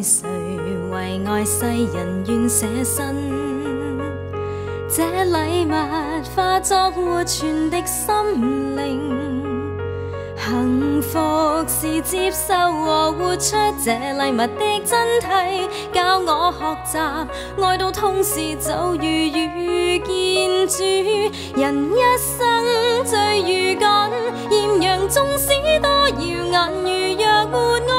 誰為愛世人願捨身？這禮物化作活存的心靈，幸福是接受和活出這禮物的真諦，教我學習愛到痛時就如遇見主。人一生最如緊，豔陽縱使多耀眼，如若沒愛，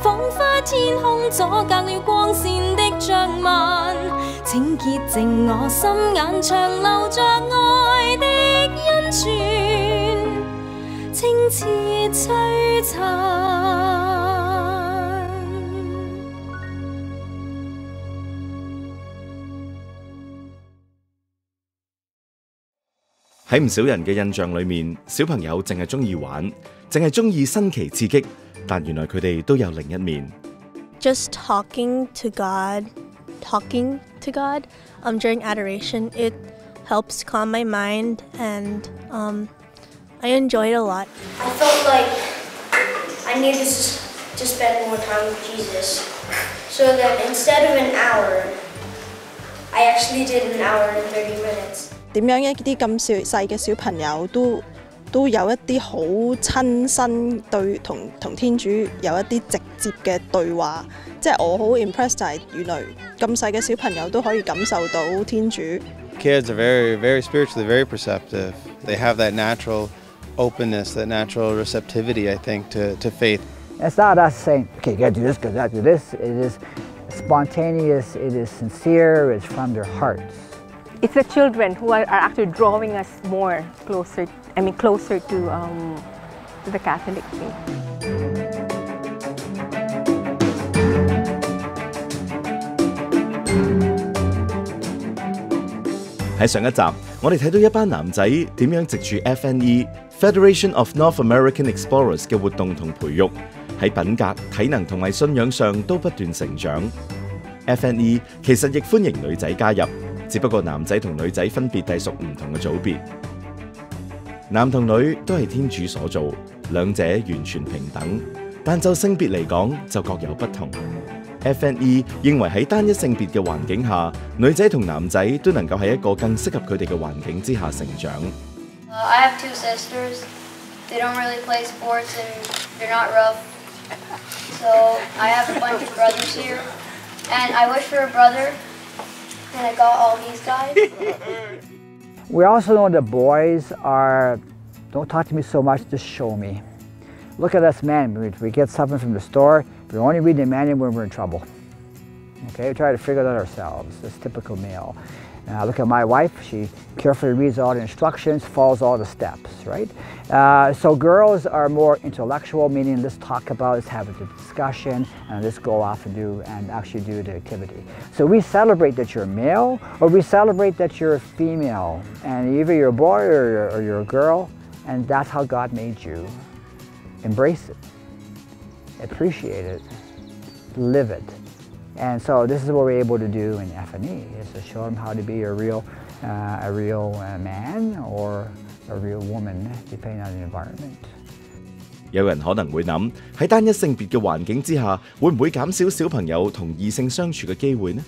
彷彿天空阻隔了光線的障紋。請潔淨我心眼，長留着愛的恩泉，清澈璀璨。喺唔少人嘅印象裏面，小朋友淨係鍾意玩，淨係鍾意新奇刺激，但原來佢哋都有另一面。Just talking to God during adoration, it helps calm my mind, and I enjoy it a lot. I felt like I needed to spend more time with Jesus, so that instead of an hour, I actually did an hour and 30 minutes. 點樣一啲咁細嘅小朋友都有一啲好親身對同天主有一啲直接嘅對話，即係我好 impressed 就係原來咁細嘅小朋友都可以感受到天主。Kids are very, very spiritually, very perceptive. They have that natural openness, that natural receptivity, I think, to faith. It's not us saying, okay, you gotta do this, gotta do this. It is spontaneous, it is sincere, it's from their hearts. It's the children who are actually drawing us more closer to the Catholic faith. 喺上一集，我哋睇到一班男仔點樣藉住 FNE Federation of North American Explorers 嘅活動同培育，喺品格、體能同埋信仰上都不斷成長。FNE 其實亦歡迎女仔加入，只不過男仔同女仔分別隸屬唔同嘅組別。男同女都係天主所造，兩者完全平等，但就性別嚟講就各有不同。FNE 認為喺單一性別嘅環境下，女仔同男仔都能夠喺一個更適合佢哋嘅環境之下成長。I have two sisters. They don't really play sports and they're not rough. So I have a bunch of brothers here, and I wish for a brother, and I got all these guys. We also know that boys are, don't talk to me so much, just show me. Look at us men, we get something from the store, we only read the manual when we're in trouble. Okay, we try to figure it out ourselves. It's typical male. Look at my wife, she carefully reads all the instructions, follows all the steps, right? So girls are more intellectual, meaning let's talk about, let's have a discussion, and let's go off and actually do the activity. So we celebrate that you're male, or we celebrate that you're female, and either you're a boy or you're a girl, and that's how God made you. Embrace it, appreciate it, live it. And so this is what we're able to do in FNE, is to show them how to be a real man or a real woman, depending on the environment. 有人可能會諗，喺單一性別嘅環境之下，會唔會減少小朋友同異性相處嘅機會呢？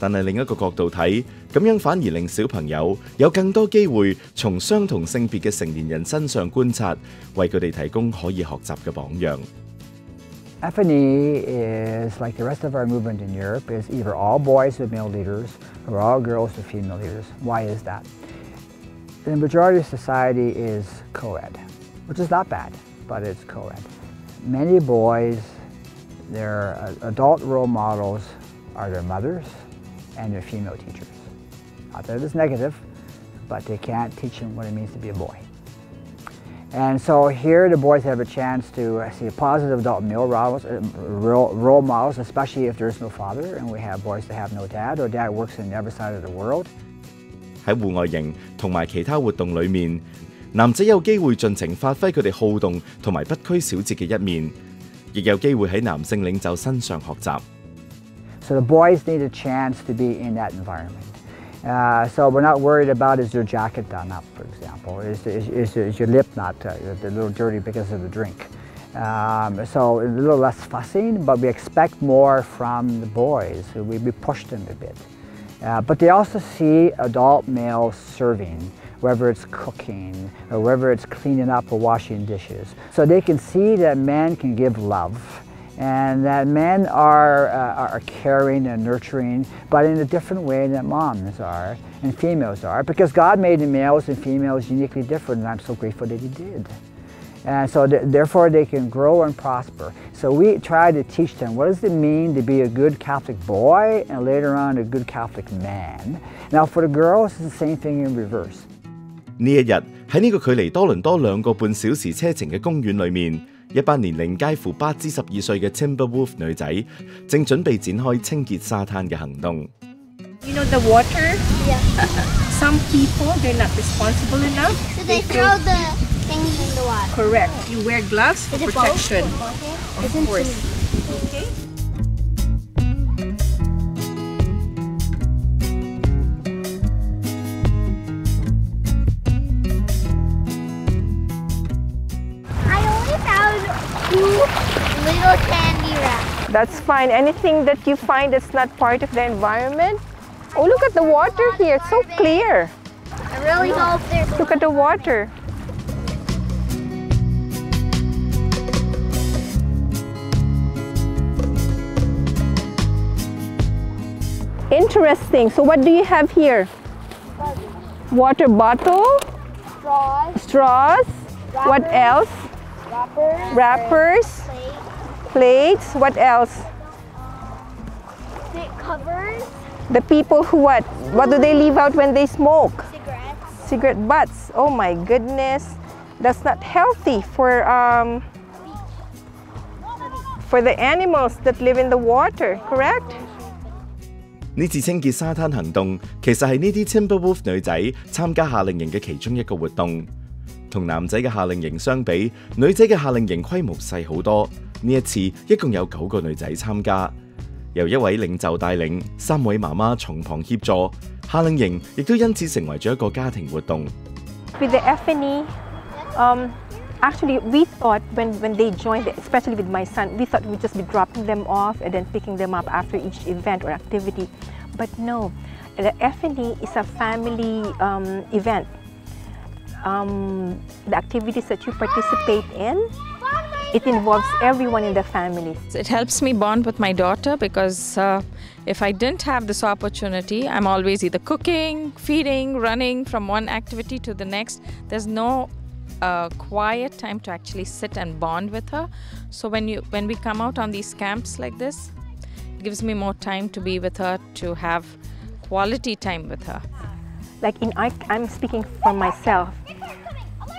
但係另一個角度睇，咁樣反而令小朋友有更多機會從相同性別嘅成年人身上觀察，為佢哋提供可以學習嘅榜樣。FNE is, like the rest of our movement in Europe, is either all boys with male leaders or all girls with female leaders. Why is that? The majority of society is co-ed, which is not bad, but it's co-ed. Many boys, their adult role models are their mothers and their female teachers. Not that it's negative, but they can't teach them what it means to be a boy. And so here the boys have a chance to see positive adult male role models, especially if there's no father, and we have boys that have no dad, or dad works on the other side of the world. 喺戶外營同埋其他活動裏面，男仔有機會盡情發揮佢哋好動同埋不拘小節嘅一面，亦有機會喺男性領袖身上學習。So the boys need a chance to be in that environment. So we're not worried about is your jacket done up, for example, is your lip not a little dirty because of the drink. So a little less fussing, but we expect more from the boys. So we push them a bit. But they also see adult males serving, whether it's cooking or whether it's cleaning up or washing dishes. So they can see that men can give love and that men are caring and nurturing, but in a different way than moms are and females are, because God made the males and females uniquely different, and I'm so grateful that He did. And so therefore they can grow and prosper. So we try to teach them what does it mean to be a good Catholic boy and later on a good Catholic man. Now for the girls, it's the same thing in reverse. 呢一日喺呢個距離多倫多2個半小時車程嘅公園裏面，一班年齡介乎8至12歲嘅 Timberwolf 女仔正準備展開清潔沙灘嘅行動。You know the water? Yeah. Some people, they're not responsible enough. So they throw the things in the water. Correct. You wear gloves for protection. Of course. Okay. I only found 2 little candy wraps. That's fine. Anything that you find that's not part of the environment. Oh, look at the water here. It's so clear. I really hope there's Look at the water. Interesting. So what do you have here? Water bottle, straws. What else? Wrappers, plates. What else? covers, The people who what? What do they leave out when they smoke? cigarettes. Cigarette butts. Oh my goodness. That's not healthy for the animals that live in the water, correct? 呢次清潔沙灘行動其實係呢啲 Timberwolf 女仔參加夏令營嘅其中一個活動。同男仔嘅夏令營相比，女仔嘅夏令營規模細好多。呢一次一共有9個女仔參加，由一位領袖帶領，3位媽媽從旁協助。夏令營亦都因此成為咗一個家庭活動。With the FNE, actually we thought when they joined, especially with my son, we thought we'd just be dropping them off and then picking them up after each event or activity. But no, the FNE is a family event. The activities that you participate in, it involves everyone in the family. It helps me bond with my daughter because if I didn't have this opportunity, I'm always either cooking, feeding, running from one activity to the next. There's no quiet time to actually sit and bond with her. So when we come out on these camps like this, it gives me more time to be with her, to have quality time with her. Like I'm speaking for myself.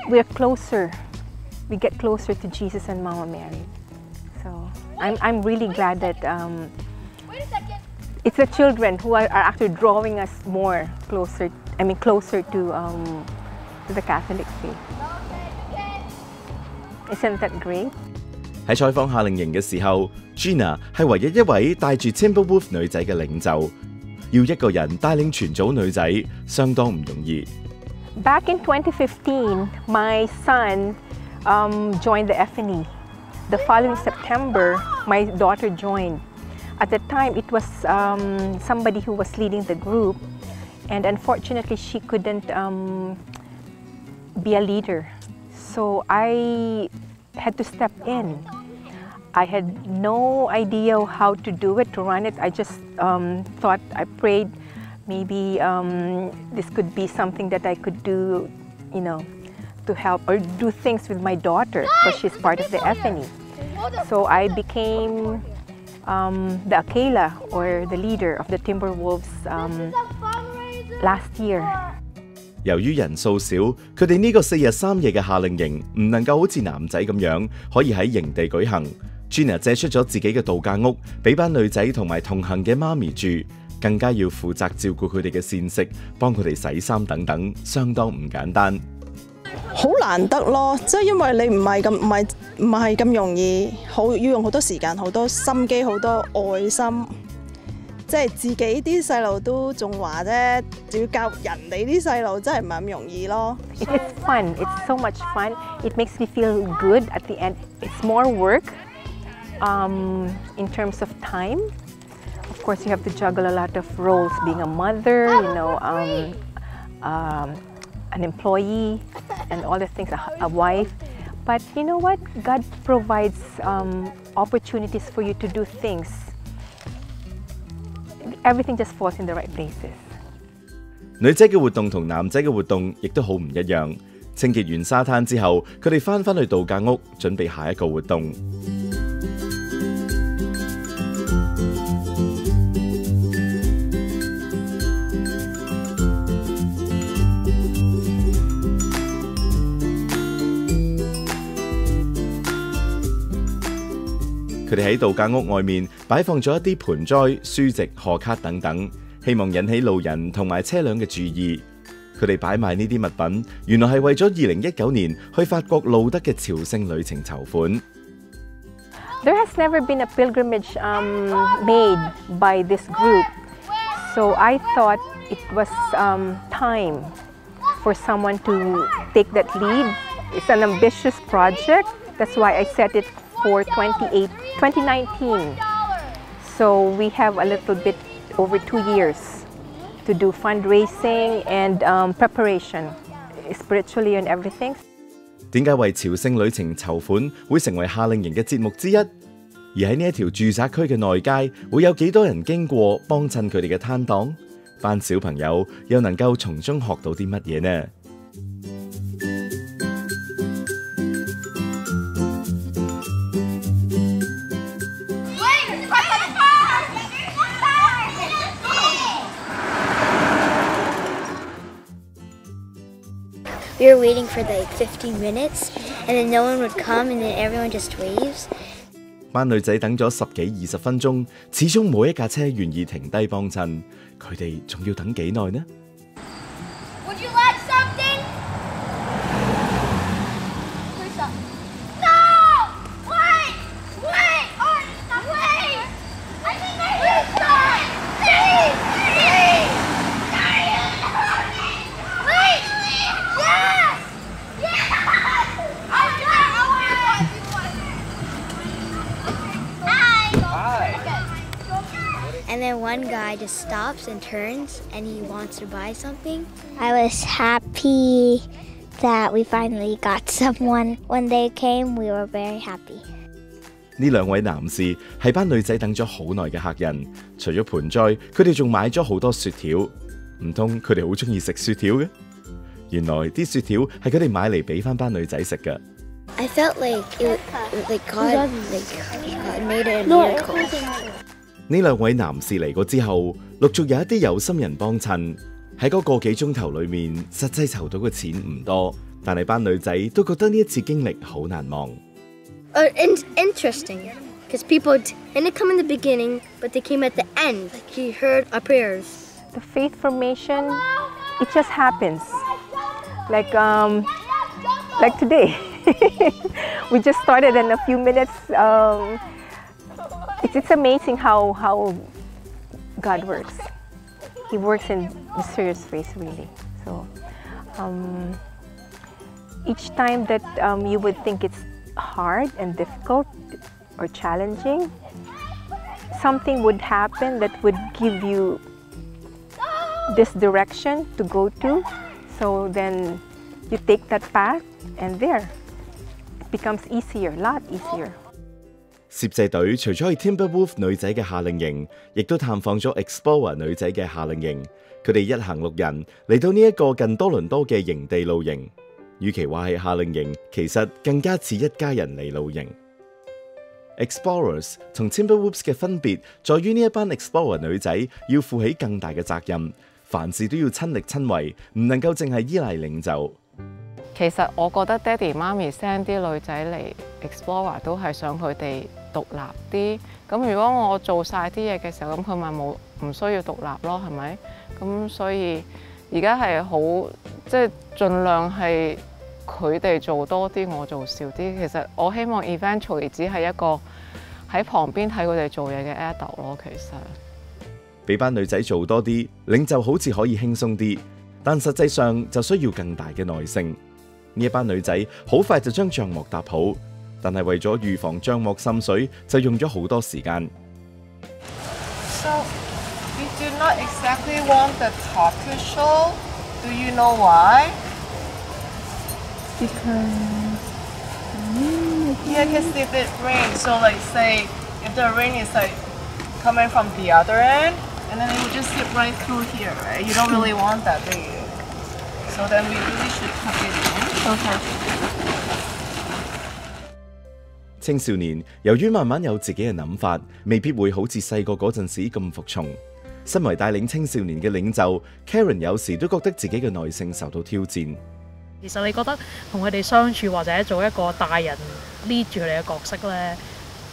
We're closer. We get closer to Jesus and Mama Mary. So I'm really glad that it's the children who are actually drawing us more closer. I mean, closer to the Catholic faith. Isn't that great? 喺採訪夏令營嘅時候 ，Gina 係唯一一位帶住 Timberwolf 女仔嘅領袖。要一個人帶領全組女仔，相當唔容易。Back in 2015, my son joined the FNE. The following September, my daughter joined. At the time, it was somebody who was leading the group, and unfortunately, she couldn't be a leader. So I had to step in. I had no idea how to do it, to run it. I just thought, I prayed, maybe this could be something that I could do, you know, to help or do things with my daughter because she's part of the FNE. So I became the Akela, or the leader of the Timberwolves last year. 由於人數少，佢哋呢個4日3夜嘅夏令營唔能夠好似男仔咁樣可以喺營地舉行。Gina 借出咗自己嘅度假屋俾班女仔同埋同行嘅媽咪住，更加要負責照顧佢哋嘅膳食，幫佢哋洗衫等等，相當唔簡單。好難得咯，即係因為你唔係咁容易，要用好多時間、好多心機、好多愛心，即係自己啲細路都仲話啫，仲要教人哋啲細路真係唔係咁容易咯。It's fun. It's so much fun. It makes me feel good at the end. It's more work in terms of time. Of course, you have to juggle a lot of roles, being a mother, an employee, and all the things, a wife. But you know what? God provides opportunities for you to do things. Everything just falls in the right places. 女仔嘅活動同男仔嘅活動亦都好唔一樣。清潔完沙灘之後，佢哋返去度假屋，準備下一個活動。佢哋喺度假屋外面擺放咗一啲盆栽、書籍、賀卡等等，希望引起路人同埋車輛嘅注意。佢哋擺賣呢啲物品，原來係為咗2019年去法國路德嘅朝聖旅程籌款。There has never been a pilgrimage made by this group, so I thought it was time for someone to take that lead. It's an ambitious project. That's why I set it for 2019. So we have a little bit over 2 years to do fundraising and preparation, spiritually and everything. 點解為朝聖旅程籌款會成為夏令營嘅節目之一？而喺呢一條住宅區嘅內街，會有幾多人經過幫襯佢哋嘅攤檔？班小朋友又能夠從中學到啲乜嘢呢？We were waiting for like 15 minutes, and then no one would come, and then everyone just waves. 班女仔等咗10幾20分鐘，始終冇一架車願意停低幫襯，佢哋仲要等幾耐呢？ Would you like something? No! Wait! Wait! Wait! I think I hear something! Please! Please! Wait! Yes! Yes! I And then one guy just stops and turns and he wants to buy something. I was happy that we finally got someone. When they came, we were very happy. 呢兩位男士係班女仔等咗好耐嘅客人，除咗盆栽，佢哋仲買咗好多雪條。唔通佢哋好中意食雪條嘅？原來啲雪條係佢哋買嚟俾翻班女仔食㗎。I felt like God made it a miracle. 呢兩位男士嚟過之後，陸續有一啲有心人幫襯。喺嗰個幾鐘頭裏面，實際籌到嘅錢唔多，但係班女仔都覺得呢一次經歷好難忘。Interesting, because people didn't come in the beginning, but they came at the end. He heard our prayers. The faith formation, it just happens. Like today. We just started in a few minutes. It's amazing how God works. He works in mysterious ways, really. So each time that you would think it's hard and difficult or challenging, something would happen that would give you this direction to go to. So then you take that path and there, it becomes easier, a lot easier. 攝製隊除咗去 Timberwolf 女仔嘅夏令營，亦都探訪咗 Explorer 女仔嘅夏令營。佢哋一行6人嚟到呢一個近多倫多嘅營地露營。與其話係夏令營，其實更加似一家人嚟露營。Explorers 同 Timberwolves 嘅分別在於呢一班 Explorer 女仔要負起更大嘅責任，凡事都要親力親為，唔能夠淨係依賴領袖。其實我覺得爹哋媽咪 send 啲女仔嚟 Explorer 都係想佢哋獨立啲。咁如果我做晒啲嘢嘅時候，咁佢咪唔需要獨立咯，係咪？咁所以而家係好即係盡量係佢哋做多啲，我做少啲。其實我希望 eventually 只係一個喺旁邊睇佢哋做嘢嘅 adult 咯，其實。俾班女仔做多啲，領袖好似可以輕鬆啲，但實際上就需要更大嘅耐性。呢一班女仔好快就將帳幕搭好，但係為咗預防帳幕滲水，就用咗好多時間。So we do not exactly want the top to show. Do you know why? Yeah, because if it rains, so like say if the rain is like coming from the other end, and then it will just slip right through here, right? You don't really want that, do you? So then we really should tuck it in. Okay. 青少年由於慢慢有自己嘅諗法，未必會好似細個嗰陣時咁服從。身為帶領青少年嘅領袖 ，Karen 有時都覺得自己嘅耐性受到挑戰。其實你覺得同佢哋相處或者做一個大人 lead 住佢哋嘅角色咧，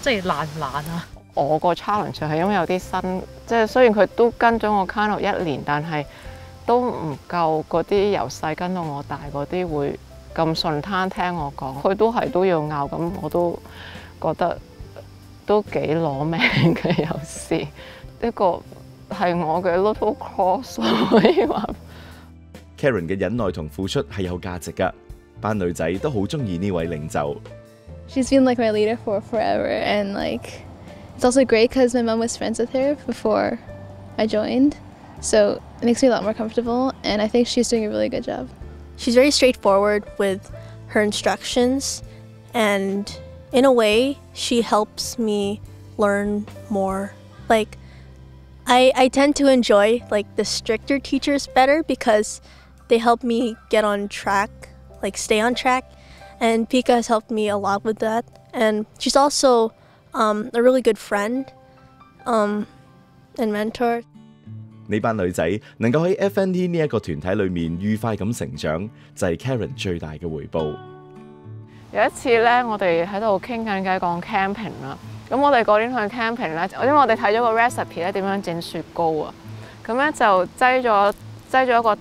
即係難唔難啊？我個 challenge 係因為有啲新，即係雖然佢都跟咗我 kind of 1年，但係都唔夠嗰啲由細跟到我大嗰啲會咁順攤聽我講。佢都要拗，咁我都覺得都幾攞命嘅有時。呢個係我嘅 little cross 可以話。Karen 嘅忍耐同付出係有價值㗎，班女仔都好鍾意呢位領袖。She's been like my leader for forever, and like it's also great because my mom was friends with her before I joined, so it makes me a lot more comfortable, and I think she's doing a really good job. She's very straightforward with her instructions, and in a way, she helps me learn more. Like, I tend to enjoy like the stricter teachers better because they help me get on track, like stay on track, and Pika has helped me a lot with that. And she's also a really good friend and mentor. 呢班女仔能夠喺 FNE 呢一個團體裏面愉快咁成長，就係 Karen 最大嘅回報。有一次咧，我哋喺度傾緊偈講 camping 啦。咁我哋嗰年去 camping 咧，因為我哋睇咗個 recipe 咧點樣整雪糕啊。咁咧就擠咗一個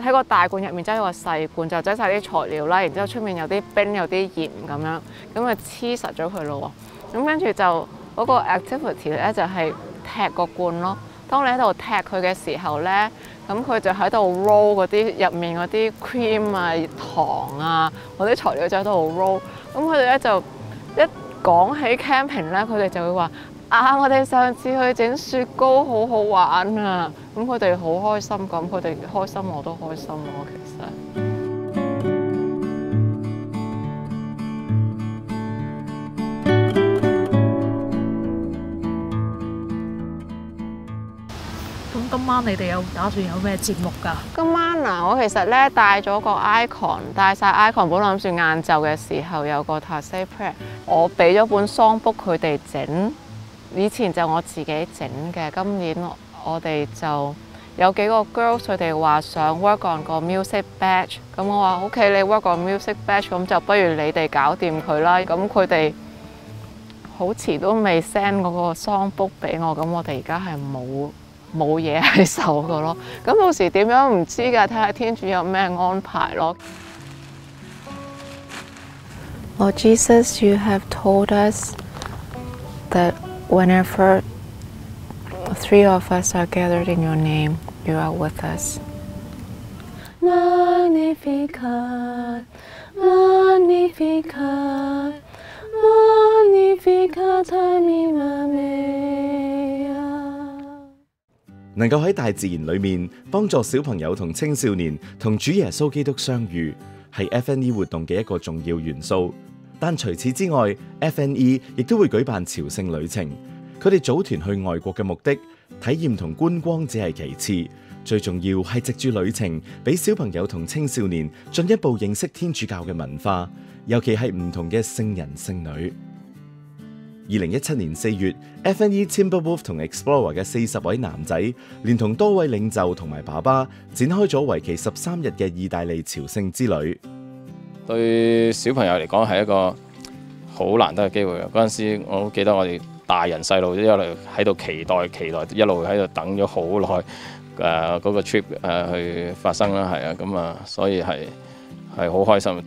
喺個大罐入面擠咗個細罐，就擠晒啲材料啦，然之後出面有啲冰有啲鹽咁樣，咁啊黐實咗佢咯喎。咁跟住就嗰個 activity 咧就係踢個罐咯。當你喺度踢佢嘅時候咧，咁佢就喺度 roll 嗰啲入面嗰啲 cream 啊、糖啊嗰啲材料就喺度 roll。咁佢哋咧就一講起 camping 咧，佢哋就會話：啊，我哋上次去整雪糕好好玩啊！咁佢哋好開心咁，佢哋開心我都開心咯，其實。今晚你哋有打算有咩節目㗎？今晚啊，我其實咧帶咗個 icon， 帶晒 icon， 本來諗住晏晝嘅時候有個 Taizé prayer， 我俾咗本 songbook 佢哋整，以前就我自己整嘅，今年我哋就有幾個 girls 佢哋話想 work on 個 music batch， 咁我話 OK， 你 work on music batch， 咁就不如你哋搞掂佢啦。咁佢哋好遲都未 send 嗰個 songbook 俾我，咁我哋而家係冇嘢喺手嘅咯，咁到時點樣唔知㗎，睇下天主有咩安排咯。Lord Jesus, you have told us that whenever 3 of us are gathered in your name, you are with us. Magnificat, Magnificat, Magnificat anima mea。能夠喺大自然裏面幫助小朋友同青少年同主耶穌基督相遇，係 FNE 活動嘅一個重要元素。但除此之外 ，FNE 亦都會舉辦朝聖旅程。佢哋組團去外國嘅目的，體驗同觀光只係其次，最重要係藉住旅程，俾小朋友同青少年進一步認識天主教嘅文化，尤其係唔同嘅聖人聖女。2017年4月 ，FNE Timberwolf 同 Explorer 嘅40位男仔，連同多位領袖同埋爸爸，展開咗為期13日嘅意大利朝聖之旅。對小朋友嚟講係一個好難得嘅機會嘅。嗰陣時我都記得我哋大人細路都一路喺度期待，一路喺度等咗好耐嗰個 trip 去發生啦，係啊，咁啊，所以係好開心。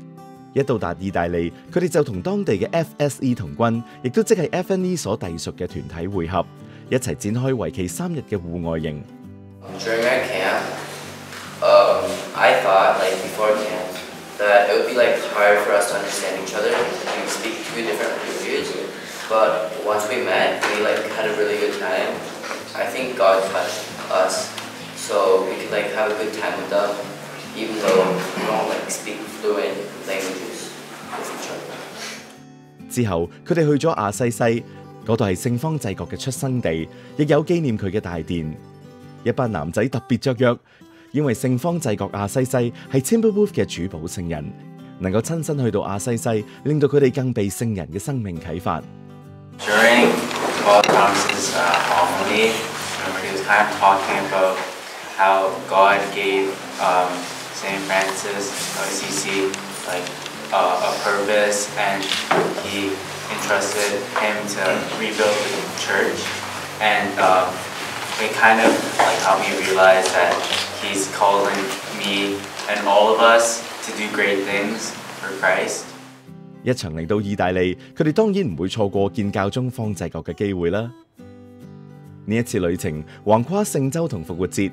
一到達意大利，佢哋就同當地嘅 FSE 童軍，亦都即係 FNE 所隸屬嘅團體會合，一齊展開為期3日嘅戶外營。During our camp, I thought, like before camp, that it would be like hard for us to understand each other because we speak 2 different languages. But once we met, we like had a really good time. I think God touched us, so we could like have a good time with them, even though we don't like speak fluent languages with each other. 之後，佢哋去咗亞西西，嗰度係聖方濟各嘅出生地，亦有紀念佢嘅大殿。一班男仔特別雀躍，因為聖方濟各亞西西係 Timberwolf 嘅主保聖人，能夠親身去到亞西西，令到佢哋更被聖人嘅生命啟發。During Paul Thomas's homily, he was kind of talking about how God gave St. Francis of Assisi like a purpose, and he entrusted him to rebuild the church, and it kind of like helped me realize that he's calling me and all of us to do great things for Christ. 一場嚟到意大利，佢哋當然唔會錯過見教宗方濟各嘅機會啦。呢一次旅程橫跨聖週同復活節，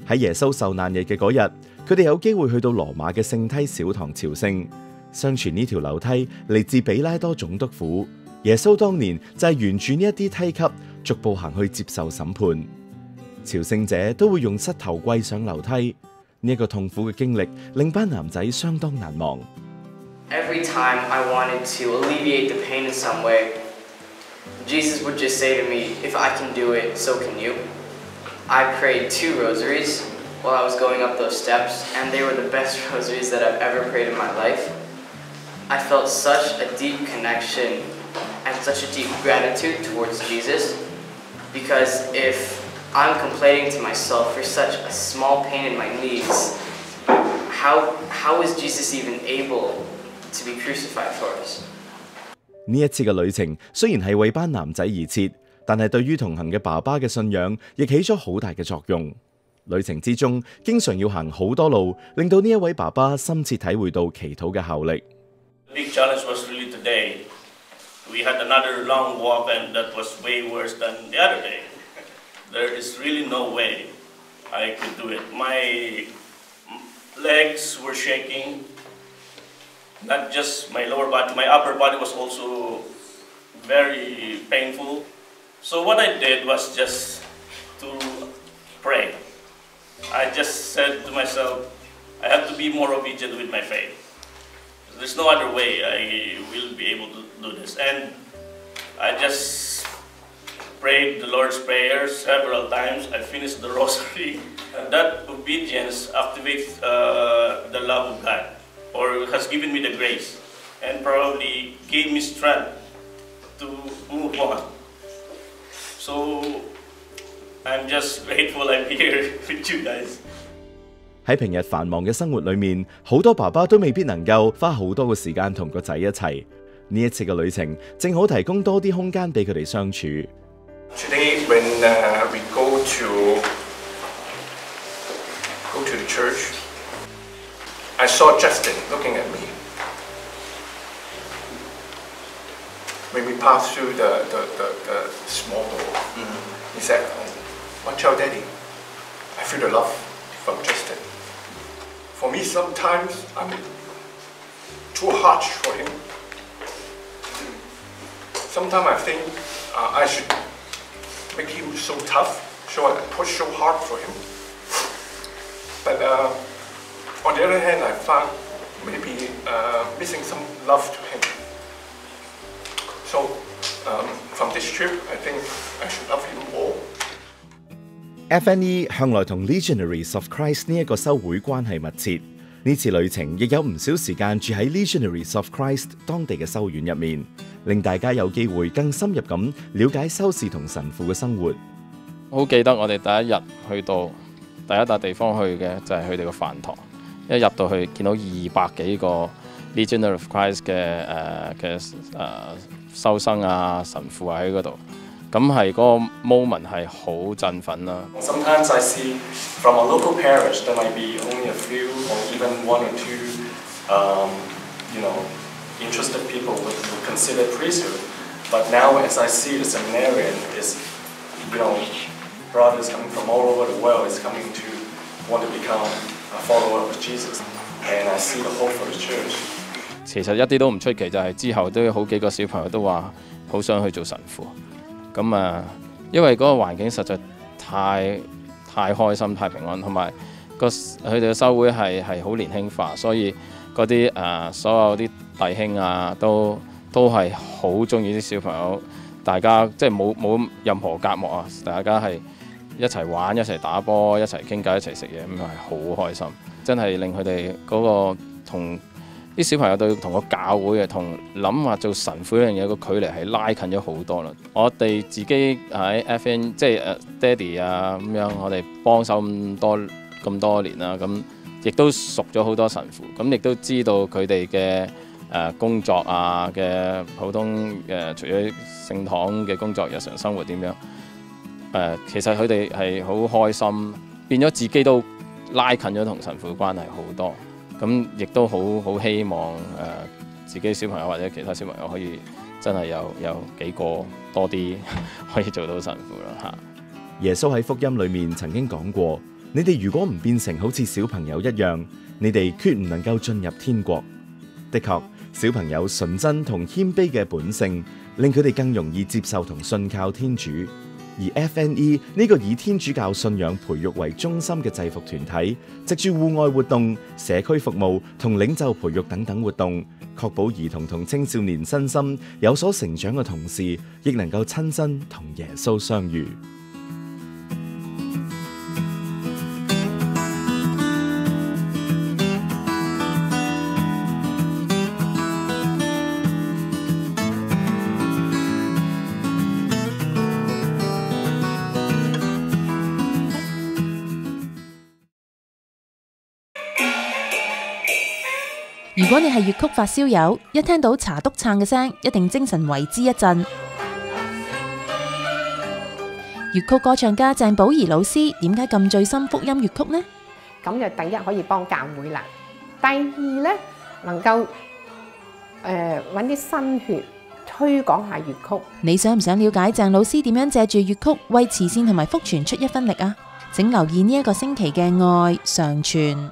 喺耶穌受難日嘅嗰日，佢哋有機會去到羅馬嘅聖梯小堂朝聖。相傳呢條樓梯嚟自比拉多總督府，耶穌當年就係沿住呢一啲梯級逐步行去接受審判。朝聖者都會用膝頭跪上樓梯，呢一個痛苦嘅經歷令班男仔相當難忘。Every time I wanted to alleviate the pain in some way, Jesus would just say to me, if I can do it, so can you. I prayed 2 rosaries while I was going up those steps, and they were the best rosaries that I've ever prayed in my life. I felt such a deep connection and such a deep gratitude towards Jesus, because if I'm complaining to myself for such a small pain in my knees, how is Jesus even able to be crucified for us? 呢一次嘅旅程雖然係為班男仔而設，但係對於同行嘅爸爸嘅信仰亦起咗好大嘅作用。旅程之中經常要行好多路，令到呢一位爸爸深切體會到祈禱嘅效力。The big challenge was really today. We had another long walk, and that was way worse than the other day. There is really no way I could do it. My legs were shaking. Not just my lower body, my upper body was also very painful. So what I did was just to pray. I just said to myself, I have to be more obedient with my faith. There's no other way I will be able to do this. And I just prayed the Lord's Prayer several times. I finished the rosary. And that obedience activates the love of God, or has given me the grace, and probably gave me strength to move on. So I'm just grateful I'm here with you guys. 喺平日繁忙嘅生活裏面，好多爸爸都未必能夠花好多嘅時間同個仔一齊。呢一次嘅旅程正好提供多啲空間俾佢哋相處。Today, when we go to the church, I saw Justin looking at me. When we passed through the small door, he said, "Watch out, Daddy. I feel the love from Justin." For me, sometimes I'm too harsh for him. Sometimes I think I should make him so tough, so I push so hard for him. But on the other hand, I found maybe missing some love to him. So from this trip, I think I should love him more. FNE 向來同 Legionaries of Christ 呢一個修會關係密切，呢次旅程亦有唔少時間住喺 Legionaries of Christ 當地嘅修院入面，令大家有機會更深入咁了解修士同神父嘅生活。好記得我哋第一日去到第一笪地方去嘅就係佢哋個飯堂，一入到去見到200幾個 Legionaries of Christ 嘅修生啊神父啊喺嗰度。咁係嗰個 moment 係好振奮啦。Sometimes I see from a local parish there might be only a few or even 1 or 2, interested people would consider priesthood. But now as I see the seminarian is brothers coming from all over the world is coming to want to become a follower of Jesus, and I see the hope for the church. 其實一啲都唔出奇，就係之後都有好幾個小朋友都話好想去做神父。咁啊，因為嗰個環境實在太開心、太平安，同埋佢哋嘅修會係好年輕化，所以嗰啲所有啲弟兄啊，都係好中意啲小朋友，大家即係冇任何隔膜啊，大家係一齊玩、一齊打波、一齊傾偈、一齊食嘢，咁係好開心，真係令佢哋嗰個同啲小朋友對同個教會嘅同諗話做神父呢樣嘢個距離係拉近咗好多啦。我哋自己喺 FN 即係爹哋啊咁樣，我哋幫手咁多年啦，咁亦都熟咗好多神父，咁亦都知道佢哋嘅工作啊嘅普通除咗聖堂嘅工作、日常生活點樣其實佢哋係好開心，變咗自己都拉近咗同神父關係好多。咁亦都好希望自己小朋友或者其他小朋友可以真係有幾個多啲可以做到神父啦嚇。耶穌喺福音裏面曾經講過：你哋如果唔變成好似小朋友一樣，你哋決唔能夠進入天國。的確，小朋友純真同謙卑嘅本性，令佢哋更容易接受同信靠天主。而 FNE 呢個以天主教信仰培育為中心嘅制服團體，藉住戶外活動、社區服務同領袖培育等等活動，確保兒童同青少年身心有所成長嘅同時，亦能夠親身同耶穌相遇。如果你係粵曲發燒友，一聽到查督撐嘅聲，一定精神為之一振。粵曲歌唱家鄭寶儀老師點解咁醉心福音粵曲呢？咁就第一可以幫教會啦，第二呢能夠揾啲新血推廣下粵曲。你想唔想了解鄭老師點樣借住粵曲為慈善同埋福傳出一分力啊？請留意呢一個星期嘅愛常傳。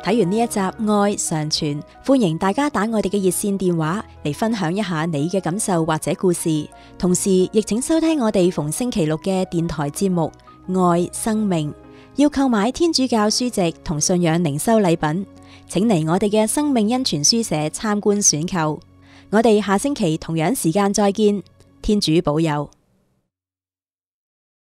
睇完呢一集愛常傳，歡迎大家打我哋嘅熱線電話嚟分享一下你嘅感受或者故事，同時亦請收聽我哋逢星期六嘅電台節目愛生命。要購買天主教書籍同信仰靈修禮品，請嚟我哋嘅生命恩泉書社參觀選購。我哋下星期同樣時間再見，天主保佑。